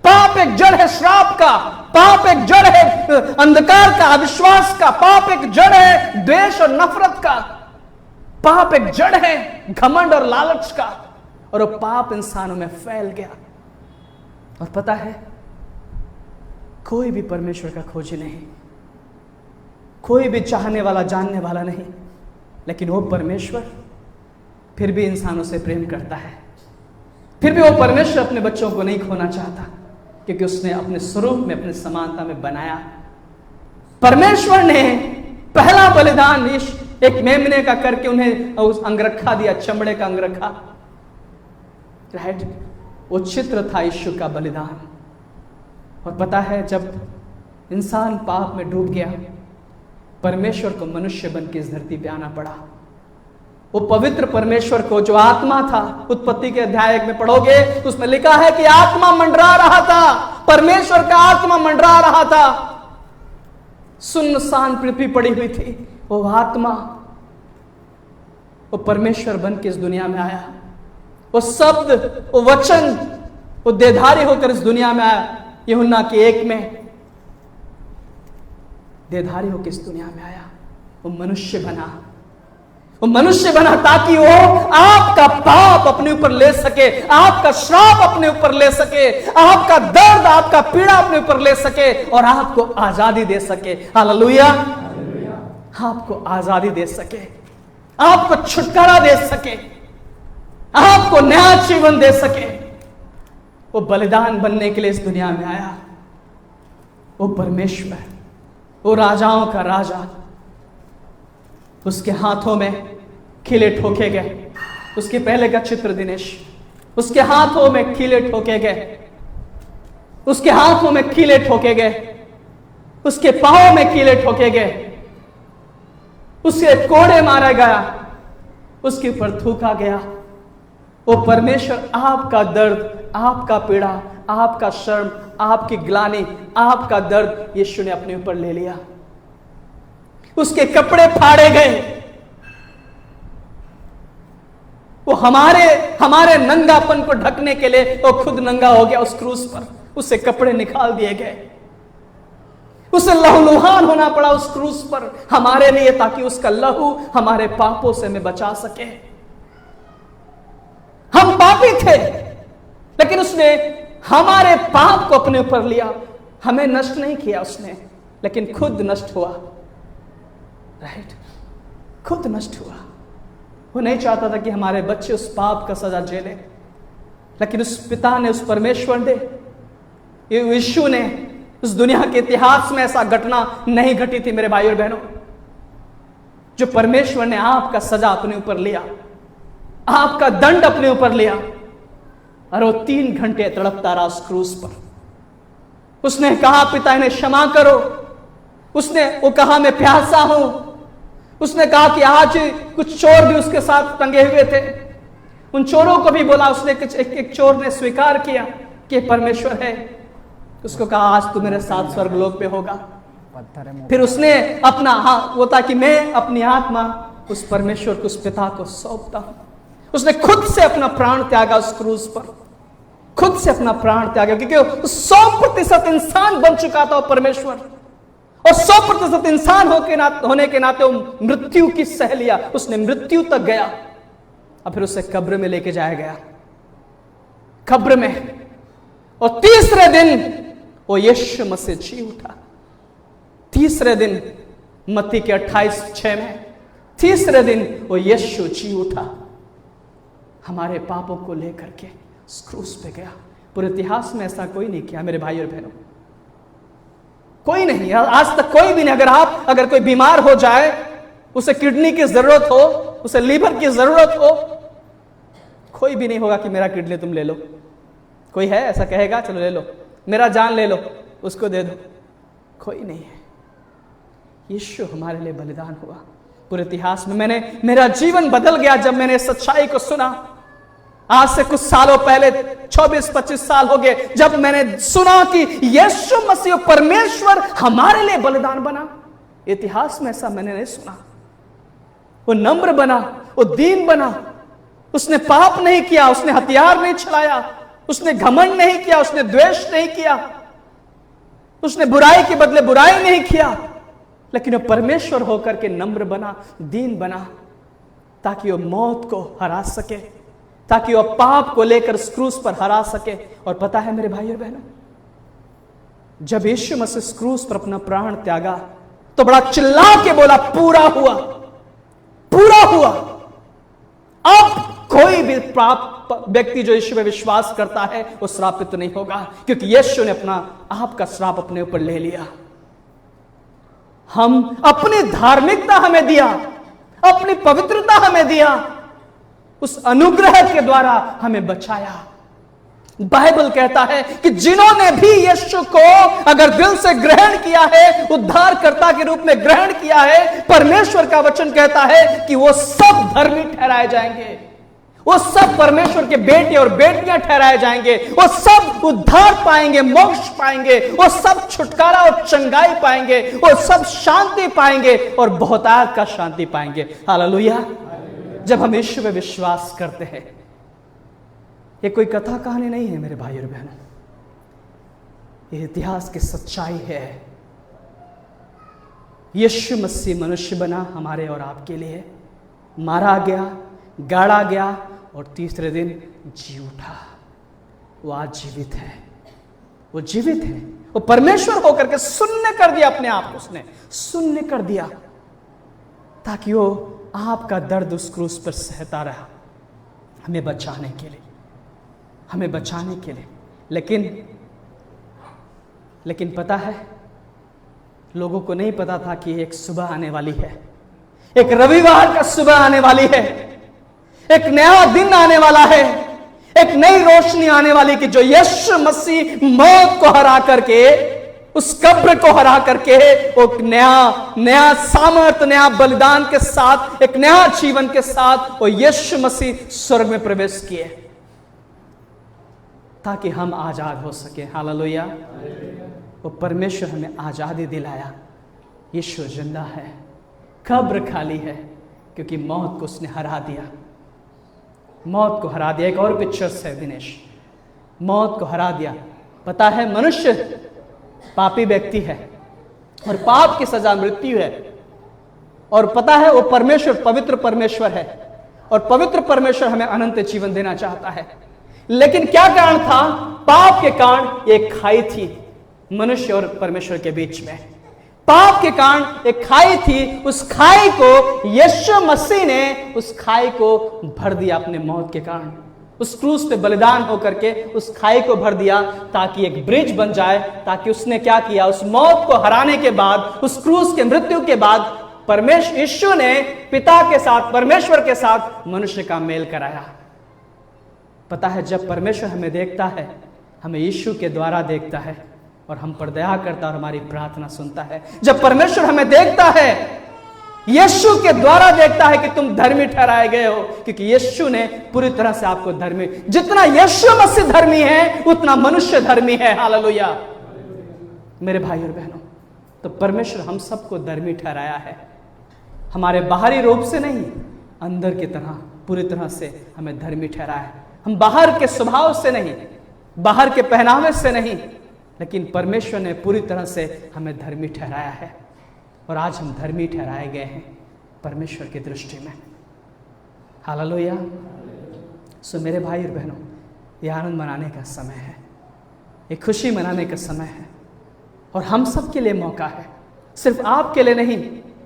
पाप एक जड़ है श्राप का, पाप एक जड़ है अंधकार का, अविश्वास का, पाप एक जड़ है द्वेष और नफरत का, पाप एक जड़ है घमंड और लालच का। और वो पाप इंसानों में फैल गया। और पता है, कोई भी परमेश्वर का खोजी नहीं, कोई भी चाहने वाला, जानने वाला नहीं, लेकिन वो परमेश्वर फिर भी इंसानों से प्रेम करता है। फिर भी वो परमेश्वर अपने बच्चों को नहीं खोना चाहता, क्योंकि उसने अपने स्वरूप में, अपने समानता में बनाया। परमेश्वर ने पहला बलिदान एक मेमने का करके उन्हें उस अंगरखा दिया, चमड़े का अंगरखा, राइट। वो चित्र था यीशु का बलिदान। और पता है, जब इंसान पाप में डूब गया, परमेश्वर को मनुष्य बन के इस धरती पे आना पड़ा। वो पवित्र परमेश्वर को, जो आत्मा था, उत्पत्ति के अध्याय 1 में पढ़ोगे तो उसमें लिखा है कि आत्मा मंडरा रहा था, परमेश्वर का आत्मा मंडरा रहा था। सुनसान पृथ्वी पड़ी हुई थी, वो आत्मा, वो परमेश्वर बन के इस दुनिया में आया। वो शब्द, वो वचन, वो देहधारी होकर इस दुनिया में आया। यूहन्ना के 1 में देहधारी होकर इस दुनिया में आया। वो मनुष्य बना, वो मनुष्य बना ताकि वो आपका पाप अपने ऊपर ले सके, आपका श्राप अपने ऊपर ले सके, आपका दर्द, आपका पीड़ा अपने ऊपर ले सके और आपको आजादी दे सके। हालेलुया। आपको आजादी दे सके, आपको छुटकारा दे सके, आपको नया जीवन दे सके। वो बलिदान बनने के लिए इस दुनिया में आया। वो परमेश्वर, वो राजाओं का राजा, उसके हाथों में खिले ठोके गए। उसके पहले का चित्र दिनेश, उसके हाथों में खिले ठोके गए, उसके हाथों में खिले ठोके गए, उसके पांवों में खिले ठोके गए, उसे कोड़े मारा गया, उसके ऊपर थूका गया। वो परमेश्वर आपका दर्द, आपका पीड़ा, आपका शर्म, आपकी ग्लानि, आपका दर्द यीशु ने अपने ऊपर ले लिया। उसके कपड़े फाड़े गए। वो हमारे नंगापन को ढकने के लिए वो खुद नंगा हो गया उस क्रूस पर। उससे कपड़े निकाल दिए गए, उसे लहूलुहान होना पड़ा उस क्रूस पर हमारे लिए, ताकि उसका लहू हमारे पापों से हमें बचा सके। हम पापी थे, लेकिन उसने हमारे पाप को अपने ऊपर लिया। हमें नष्ट नहीं किया उसने, लेकिन खुद नष्ट हुआ, राइट। खुद नष्ट हुआ। वो नहीं चाहता था कि हमारे बच्चे उस पाप का सजा झेले, लेकिन उस पिता ने, उस परमेश्वर ने, यीशु ने, उस दुनिया के इतिहास में ऐसा घटना नहीं घटी थी मेरे भाई और बहनों, जो परमेश्वर ने आपका सजा अपने ऊपर लिया, आपका दंड अपने ऊपर लिया, और वो 3 घंटे तड़पता रहा उस क्रूस पर। उसने कहा, पिता इन्हें क्षमा करो। वो कहा, मैं प्यासा हूं। उसने कहा कि आज कुछ चोर भी उसके साथ टंगे हुए थे, उन चोरों को भी बोला। उसने एक चोर ने स्वीकार किया कि परमेश्वर है। उसको कहा, आज तू मेरे साथ स्वर्गलोक पे होगा। फिर उसने अपना वो था कि मैं अपनी आत्मा उस परमेश्वर को, उस पिता को सौंपता हूं। उसने खुद से अपना प्राण त्यागा उस क्रूस पर, खुद से अपना प्राण त्यागा, क्योंकि 100% इंसान बन चुका था परमेश्वर, और 100% इंसान होने के नाते वो मृत्यु की सह लिया। उसने मृत्यु तक गया, और फिर उसे कब्र में लेके जाया गया, कब्र में। और तीसरे दिन वो यीशु मसीह जी उठा। तीसरे दिन, मत्ती के 28:6 में, तीसरे दिन वो यीशु जी उठा, हमारे पापों को लेकर के उस क्रूस पे गया। पूरे इतिहास में ऐसा कोई नहीं किया मेरे भाई और बहनों, कोई नहीं। आज तक कोई भी नहीं। अगर कोई बीमार हो जाए, उसे किडनी की जरूरत हो, उसे लीवर की जरूरत हो, कोई भी नहीं होगा कि मेरा किडनी तुम ले लो। कोई है ऐसा कहेगा, चलो ले लो, मेरा जान ले लो, उसको दे दो? कोई नहीं है। यीशु हमारे लिए बलिदान हुआ। पूरे इतिहास में मेरा जीवन बदल गया जब मैंने सच्चाई को सुना। आज से कुछ सालों पहले, 24-25 साल हो गए, जब मैंने सुना कि यीशु मसीह परमेश्वर हमारे लिए बलिदान बना। इतिहास में ऐसा मैंने नहीं सुना। वो नम्र बना, वो दीन बना, उसने पाप नहीं किया, उसने हथियार नहीं चलाया, उसने घमंड नहीं किया, उसने द्वेष नहीं किया, उसने बुराई के बदले बुराई नहीं किया, लेकिन वो परमेश्वर होकर के नम्र बना, दीन बना, ताकि वो मौत को हरा सके, ताकि वो पाप को लेकर उस क्रूस पर हरा सके। और पता है मेरे भाई और बहनों, जब यीशु मसीह क्रूस पर अपना प्राण त्यागा तो बड़ा चिल्ला के बोला, पूरा हुआ, पूरा हुआ। अब कोई कोई भी व्यक्ति जो यीशु में विश्वास करता है वो श्रापित नहीं होगा, क्योंकि यीशु ने अपना आप का श्राप अपने ऊपर ले लिया। हम अपनी धार्मिकता हमें दिया, अपनी पवित्रता हमें दिया, उस अनुग्रह के द्वारा हमें बचाया। बाइबल कहता है कि जिन्होंने भी यीशु को अगर दिल से ग्रहण किया है, उद्धारकर्ता के रूप में ग्रहण किया है, परमेश्वर का वचन कहता है कि वो सब धर्मी ठहराए जाएंगे, वो सब परमेश्वर के बेटे और बेटियां ठहराए जाएंगे, वो सब उद्धार पाएंगे, मोक्ष पाएंगे, वो सब छुटकारा और चंगाई पाएंगे, वो सब शांति पाएंगे और बहुतायत का शांति पाएंगे। हालेलुया। जब हम यीशु में विश्वास करते हैं, ये कोई कथा कहानी नहीं है मेरे भाई और बहनों, ये इतिहास की सच्चाई है। यीशु मसीह मनुष्य बना हमारे और आपके लिए, मारा गया, गाड़ा गया और तीसरे दिन जी उठा। वो आज जीवित है, वो जीवित है, वो परमेश्वर होकर के शून्य कर दिया अपने आप को, उसने शून्य कर दिया ताकि वो आपका दर्द उस क्रूस पर सहता रहा, हमें बचाने के लिए, हमें बचाने के लिए। लेकिन पता है, लोगों को नहीं पता था कि एक सुबह आने वाली है, एक रविवार का सुबह आने वाली है, एक नया दिन आने वाला है, एक नई रोशनी आने वाली कि जो यीशु मसीह मौत को हरा करके, उस कब्र को हरा करके एक नया सामर्थ, नया बलिदान के साथ, एक नया जीवन के साथ वो यीशु मसीह स्वर्ग में प्रवेश किए ताकि हम आजाद हो सके। हालेलुया। वो परमेश्वर हमें आजादी दिलाया। यीशु जिंदा है, कब्र खाली है, क्योंकि मौत को उसने हरा दिया, मौत को हरा दिया। एक और पिक्चर है दिनेश, मौत को हरा दिया। पता है, मनुष्य पापी व्यक्ति है और पाप की सजा मृत्यु है, और पता है वो परमेश्वर पवित्र परमेश्वर है, और पवित्र परमेश्वर हमें अनंत जीवन देना चाहता है। लेकिन क्या कारण था? पाप के कारण एक खाई थी मनुष्य और परमेश्वर के बीच में। पाप के कारण एक खाई थी, उस खाई को यीशु मसीह ने उस खाई को भर दिया अपने मौत के कारण। उस क्रूस पे बलिदान होकर के उस खाई को भर दिया ताकि एक ब्रिज बन जाए, ताकि उसने क्या किया, उस मौत को हराने के बाद, उस क्रूस के मृत्यु के बाद परमेश्वर यीशु ने पिता के साथ, परमेश्वर के साथ मनुष्य का मेल कराया। पता है, जब परमेश्वर हमें देखता है, हमें यीशु के द्वारा देखता है और हम पर दया करता है और हमारी प्रार्थना सुनता है। जब परमेश्वर हमें देखता है, यीशु के द्वारा देखता है कि तुम धर्मी ठहराए गए हो, क्योंकि यीशु ने पूरी तरह से आपको धर्मी, जितना यीशु मसीह धर्मी है उतना मनुष्य धर्मी है। हालेलुया। मेरे भाई और बहनों, तो परमेश्वर हम सबको धर्मी ठहराया है, हमारे बाहरी रूप से नहीं, अंदर की तरह पूरी तरह से हमें धर्मी ठहराया है। हम बाहर के स्वभाव से नहीं, बाहर के पहनावे से नहीं, लेकिन परमेश्वर ने पूरी तरह से हमें धर्मी ठहराया है, और आज हम धर्मी ठहराए गए हैं परमेश्वर की दृष्टि में। हालेलुया। सो मेरे भाई और बहनों, ये आनंद मनाने का समय है, ये खुशी मनाने का समय है, और हम सब के लिए मौका है। सिर्फ आपके लिए नहीं,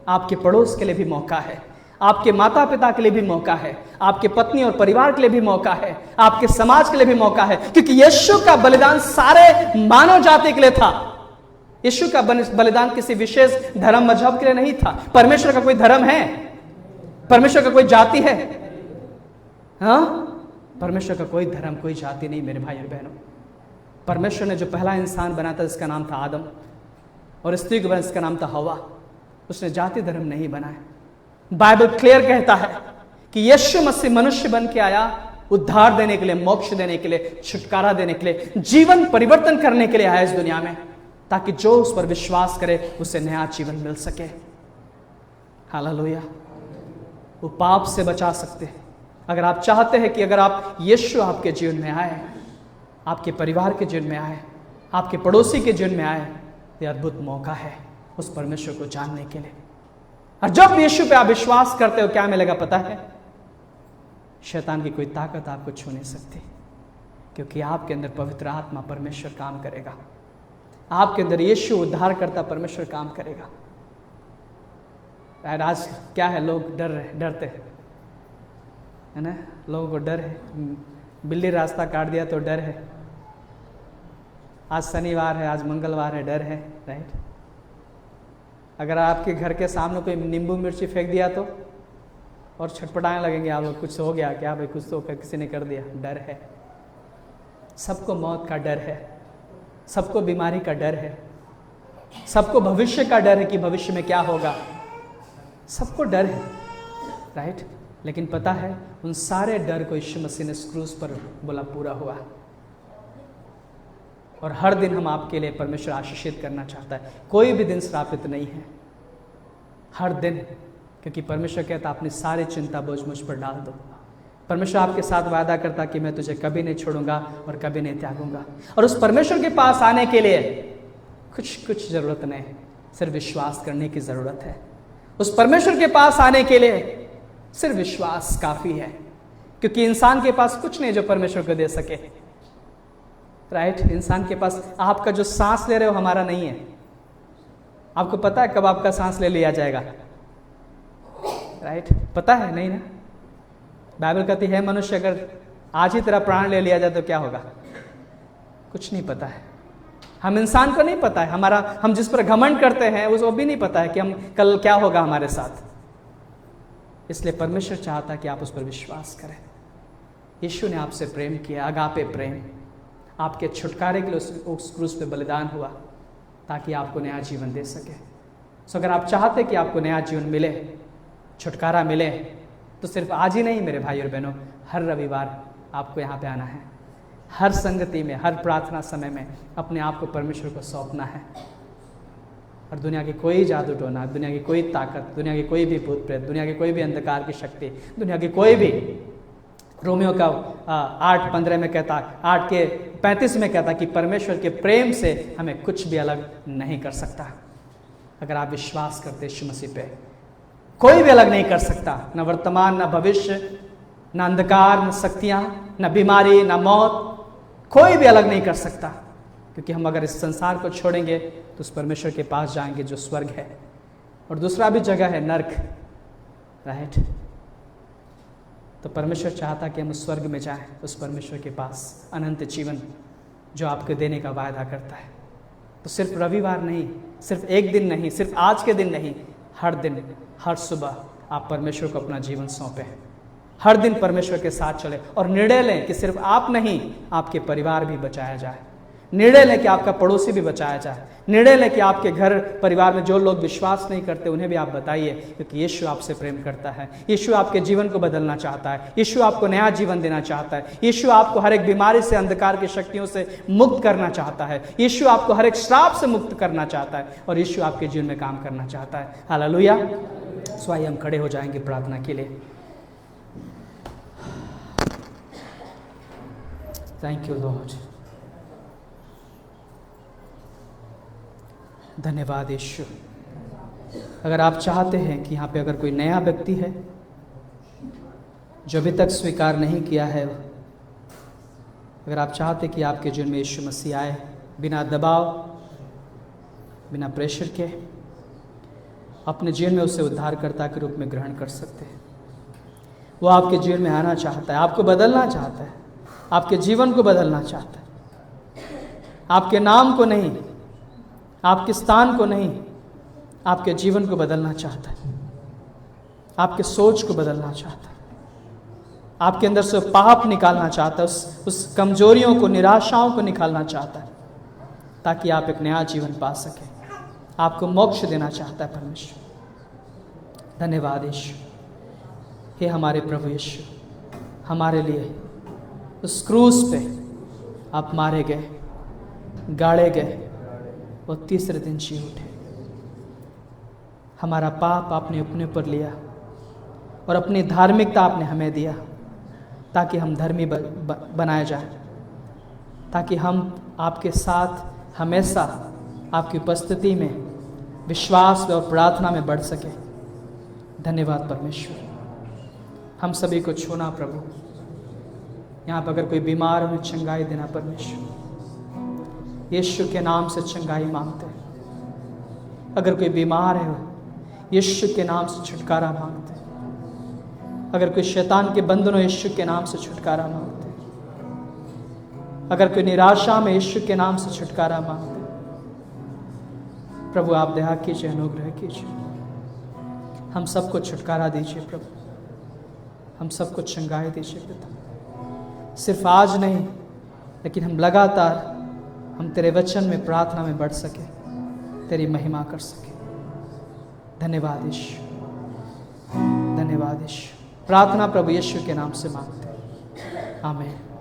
आपके पड़ोस के लिए भी मौका है, आपके माता पिता के लिए भी मौका है, आपके पत्नी और परिवार के लिए भी मौका है, आपके समाज के लिए भी मौका है, क्योंकि यीशु का बलिदान सारे मानव जाति के लिए था। यीशु का बलिदान किसी विशेष धर्म मजहब के लिए नहीं था। परमेश्वर का कोई धर्म है? परमेश्वर का कोई जाति है? हाँ, परमेश्वर का कोई धर्म, कोई जाति नहीं मेरे भाई और बहनों। परमेश्वर ने जो पहला इंसान बनाया था, जिसका नाम था आदम, और स्त्री को बनाया जिसका नाम था हवा, उसने जाति धर्म नहीं बनाया। बाइबल क्लियर कहता है कि यीशु मसीह मनुष्य बन के आया उद्धार देने के लिए, मोक्ष देने के लिए, छुटकारा देने के लिए, जीवन परिवर्तन करने के लिए आया इस दुनिया में, ताकि जो उस पर विश्वास करे उसे नया जीवन मिल सके। हालेलुया। वो पाप से बचा सकते हैं। अगर आप चाहते हैं कि अगर आप यीशु आपके जीवन में आए, आपके परिवार के जीवन में आए, आपके पड़ोसी के जीवन में आए, तो अद्भुत मौका है उस परमेश्वर को जानने के लिए। और जब यीशु पे आप विश्वास करते हो, क्या मिलेगा पता है? शैतान की कोई ताकत आपको छू नहीं सकती, क्योंकि आपके अंदर पवित्र आत्मा परमेश्वर काम करेगा, आपके अंदर यीशु उद्धार करता परमेश्वर काम करेगा। आज क्या है, लोग डरते हैं। है ना, लोगों को डर है। बिल्ली रास्ता काट दिया तो डर है, आज शनिवार है, आज मंगलवार है, डर है, राइट। अगर आपके घर के सामने कोई नींबू मिर्ची फेंक दिया तो और छटपटाने लगेंगे आप लोग, कुछ हो गया क्या भाई, कुछ तो किसी ने कर दिया, डर है। सबको मौत का डर है, सबको बीमारी का डर है, सबको भविष्य का डर है कि भविष्य में क्या होगा, सबको डर है, राइट। लेकिन पता है उन सारे डर को यीशु मसीह ने क्रूस पर बोला पूरा हुआ। और हर दिन हम आपके लिए परमेश्वर आशीषित करना चाहता है, कोई भी दिन श्रापित नहीं है, हर दिन, क्योंकि परमेश्वर कहता अपनी सारी चिंता बोझ मुझ पर डाल दो। परमेश्वर आपके साथ वादा करता कि मैं तुझे कभी नहीं छोड़ूंगा और कभी नहीं त्यागूंगा। और उस परमेश्वर के पास आने के लिए कुछ जरूरत नहीं, सिर्फ विश्वास करने की जरूरत है। उस परमेश्वर के पास आने के लिए सिर्फ विश्वास काफी है, क्योंकि इंसान के पास कुछ नहीं जो परमेश्वर को दे सके, राइट। इंसान के पास, आपका जो सांस ले रहे हो हमारा नहीं है। आपको पता है कब आपका सांस ले लिया जाएगा, राइट, पता है नहीं ना। बाइबल कहती है मनुष्य अगर आज ही तेरा प्राण ले लिया जाए तो क्या होगा, कुछ नहीं पता है। हम इंसान को नहीं पता है, हम जिस पर घमंड करते हैं उसको भी नहीं पता है कि हम कल क्या होगा हमारे साथ। इसलिए परमेश्वर चाहता है कि आप उस पर विश्वास करें। यीशु ने आपसे प्रेम किया, अगापे प्रेम, आपके छुटकारे के लिए उस क्रूस पे बलिदान हुआ ताकि आपको नया जीवन दे सके। सो अगर आप चाहते कि आपको नया जीवन मिले, छुटकारा मिले, तो सिर्फ आज ही नहीं मेरे भाई और बहनों, हर रविवार आपको यहाँ पे आना है। हर संगति में, हर प्रार्थना समय में अपने आप को परमेश्वर को सौंपना है। और दुनिया की कोई जादू टोना, दुनिया की कोई ताकत, दुनिया की कोई भी भूत प्रेत, दुनिया की कोई भी अंधकार की शक्ति, दुनिया की कोई भी, रोमियो का 8:15 में कहता, 8:35 में कहता कि परमेश्वर के प्रेम से हमें कुछ भी अलग नहीं कर सकता। अगर आप विश्वास करते यीशु मसीह पे, कोई भी अलग नहीं कर सकता, न वर्तमान, न भविष्य, न अंधकार, न शक्तियाँ, न बीमारी, न मौत, कोई भी अलग नहीं कर सकता। क्योंकि हम अगर इस संसार को छोड़ेंगे तो उस परमेश्वर के पास जाएंगे जो स्वर्ग है। और दूसरा भी जगह है नर्क, राइट। तो परमेश्वर चाहता कि हम उस स्वर्ग में जाएं, उस परमेश्वर के पास, अनंत जीवन जो आपको देने का वायदा करता है। तो सिर्फ रविवार नहीं, सिर्फ एक दिन नहीं, सिर्फ आज के दिन नहीं, हर दिन, हर सुबह आप परमेश्वर को अपना जीवन सौंपें। हर दिन परमेश्वर के साथ चले और निर्णय लें कि सिर्फ आप नहीं, आपके परिवार भी बचाया जाए। निर्णय लें कि आपका पड़ोसी भी बचाया जाए। निर्णय लें कि आपके घर परिवार में जो लोग विश्वास नहीं करते उन्हें भी आप बताइए, क्योंकि यीशु आपसे प्रेम करता है। यीशु आपके जीवन को बदलना चाहता है। यीशु आपको नया जीवन देना चाहता है। यीशु आपको हर एक बीमारी से, अंधकार की शक्तियों से मुक्त करना चाहता है। यीशु आपको हर एक श्राप से मुक्त करना चाहता है और यीशु आपके जीवन में काम करना चाहता है। हालेलुया। सो आइए हम खड़े हो जाएंगे प्रार्थना के लिए। Thank you Lord. धन्यवाद यीशु। अगर आप चाहते हैं कि यहाँ पे अगर कोई नया व्यक्ति है जो अभी तक स्वीकार नहीं किया है, अगर आप चाहते कि आपके जीवन में यीशु मसीह आए, बिना दबाव, बिना प्रेशर के, अपने जीवन में उसे उद्धारकर्ता के रूप में ग्रहण कर सकते हैं। वो आपके जीवन में आना चाहता है, आपको बदलना चाहता है, आपके जीवन को बदलना चाहता है। आपके नाम को नहीं, आपके स्थान को नहीं, आपके जीवन को बदलना चाहता है। आपके सोच को बदलना चाहता है। आपके अंदर से पाप निकालना चाहता है, उस कमजोरियों को, निराशाओं को निकालना चाहता है, ताकि आप एक नया जीवन पा सकें। आपको मोक्ष देना चाहता है परमेश्वर। धन्यवाद यीशु। हे हमारे प्रभु यीशु, हमारे लिए उस क्रूस पे आप मारे गए, गाड़े गए और तीसरे दिन जी उठे। हमारा पाप आपने अपने ऊपर लिया और अपनी धार्मिकता आपने हमें दिया, ताकि हम धर्मी बनाए जाएं, ताकि हम आपके साथ हमेशा आपकी उपस्थिति में विश्वास और प्रार्थना में बढ़ सके। धन्यवाद परमेश्वर। हम सभी को छूना प्रभु। यहाँ पर अगर कोई बीमार हो, चंगाई देना परमेश्वर। यीशु के नाम से चंगाई मांगते हैं। अगर कोई बीमार है, यीशु के नाम से छुटकारा मांगते हैं। अगर कोई शैतान के बंधनों यीशु के नाम से छुटकारा मांगते, अगर कोई निराशा में यीशु के नाम से छुटकारा मांगते, प्रभु आप दया कीजिए, अनुग्रह कीजिए, हम सबको छुटकारा दीजिए प्रभु, हम सबको चंगाई दीजिए पिता। सिर्फ आज नहीं, लेकिन हम लगातार हम तेरे वचन में प्रार्थना में बढ़ सके, तेरी महिमा कर सके। धन्यवाद यीशु, धन्यवाद यीशु। प्रार्थना प्रभु यीशु के नाम से मांगते हैं, आमीन।